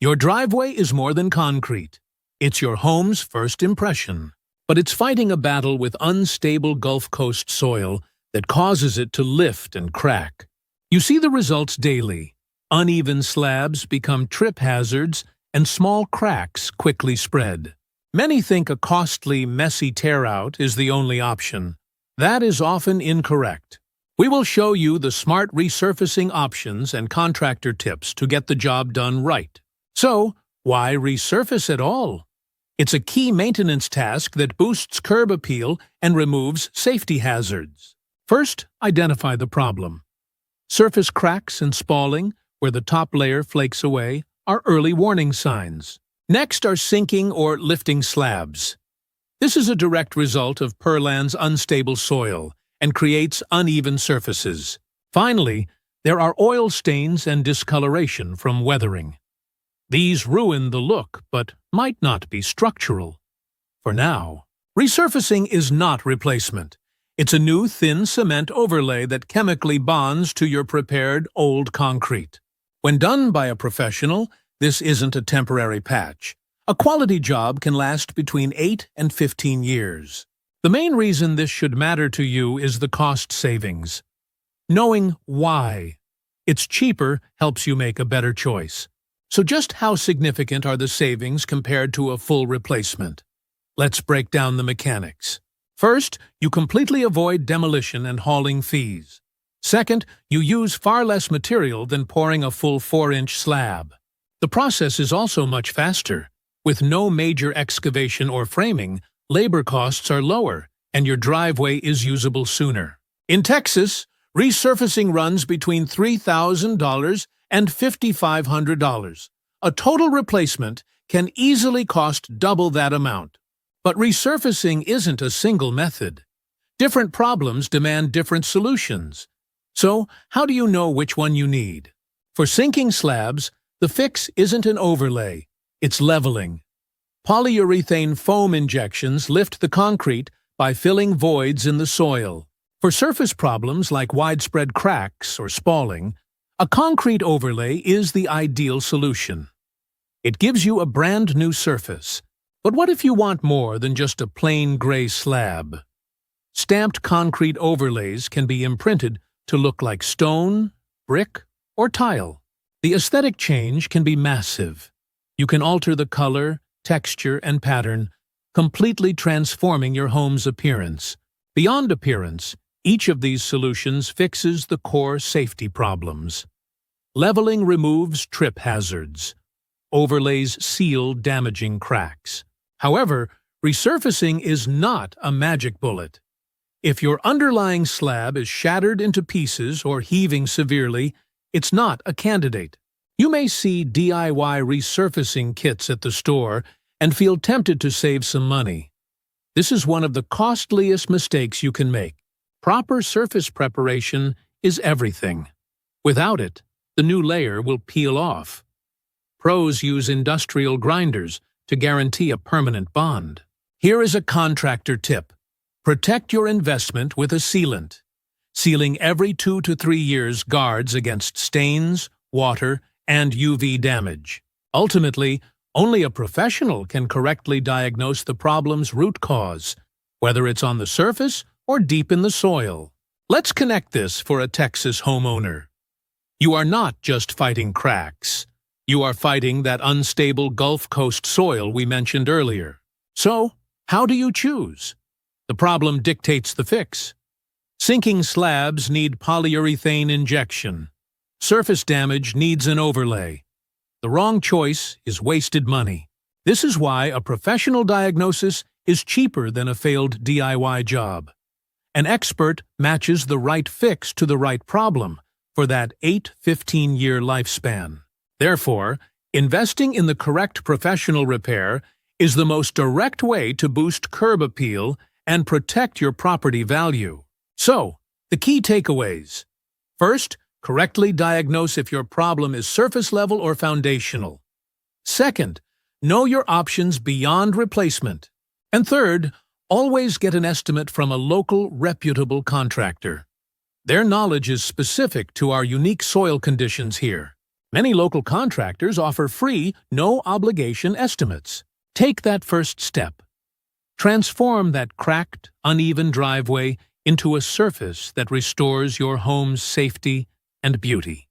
Your driveway is more than concrete. It's your home's first impression. But it's fighting a battle with unstable Gulf Coast soil that causes it to lift and crack. You see the results daily. Uneven slabs become trip hazards, and small cracks quickly spread. Many think a costly, messy tear-out is the only option. That is often incorrect. We will show you the smart resurfacing options and contractor tips to get the job done right. So, why resurface at all? It's a key maintenance task that boosts curb appeal and removes safety hazards. First, identify the problem. Surface cracks and spalling, where the top layer flakes away, are early warning signs. Next are sinking or lifting slabs. This is a direct result of Perland's unstable soil and creates uneven surfaces. Finally, there are oil stains and discoloration from weathering. These ruin the look, but might not be structural. For now, resurfacing is not replacement. It's a new thin cement overlay that chemically bonds to your prepared old concrete. When done by a professional, this isn't a temporary patch. A quality job can last between 8 and 15 years. The main reason this should matter to you is the cost savings. Knowing why it's cheaper helps you make a better choice. So just how significant are the savings compared to a full replacement? Let's break down the mechanics. First, you completely avoid demolition and hauling fees. Second, you use far less material than pouring a full 4-inch slab. The process is also much faster. With no major excavation or framing, labor costs are lower, and your driveway is usable sooner. In Texas, resurfacing runs between $3,000 and $5,500. A total replacement can easily cost double that amount. But resurfacing isn't a single method. Different problems demand different solutions. So, how do you know which one you need? For sinking slabs, the fix isn't an overlay, it's leveling. Polyurethane foam injections lift the concrete by filling voids in the soil. For surface problems like widespread cracks or spalling, a concrete overlay is the ideal solution. It gives you a brand new surface. But what if you want more than just a plain gray slab? Stamped concrete overlays can be imprinted to look like stone, brick, or tile. The aesthetic change can be massive. You can alter the color, texture, and pattern, completely transforming your home's appearance. Beyond appearance, each of these solutions fixes the core safety problems. Leveling removes trip hazards. Overlays seal damaging cracks. However, resurfacing is not a magic bullet. If your underlying slab is shattered into pieces or heaving severely, it's not a candidate. You may see DIY resurfacing kits at the store and feel tempted to save some money. This is one of the costliest mistakes you can make. Proper surface preparation is everything. Without it, the new layer will peel off. Pros use industrial grinders to guarantee a permanent bond. Here is a contractor tip. Protect your investment with a sealant. Sealing every 2 to 3 years guards against stains, water, and UV damage. Ultimately, only a professional can correctly diagnose the problem's root cause, whether it's on the surface or deep in the soil. Let's connect this for a Texas homeowner. You are not just fighting cracks. You are fighting that unstable Gulf Coast soil we mentioned earlier. So, how do you choose? The problem dictates the fix. Sinking slabs need polyurethane injection. Surface damage needs an overlay. The wrong choice is wasted money. This is why a professional diagnosis is cheaper than a failed DIY job. An expert matches the right fix to the right problem for that 8-15-year lifespan. Therefore, investing in the correct professional repair is the most direct way to boost curb appeal and protect your property value. So, the key takeaways. First, correctly diagnose if your problem is surface level or foundational. Second, know your options beyond replacement. And third, always get an estimate from a local, reputable contractor. Their knowledge is specific to our unique soil conditions here. Many local contractors offer free, no-obligation estimates. Take that first step. Transform that cracked, uneven driveway into a surface that restores your home's safety and beauty.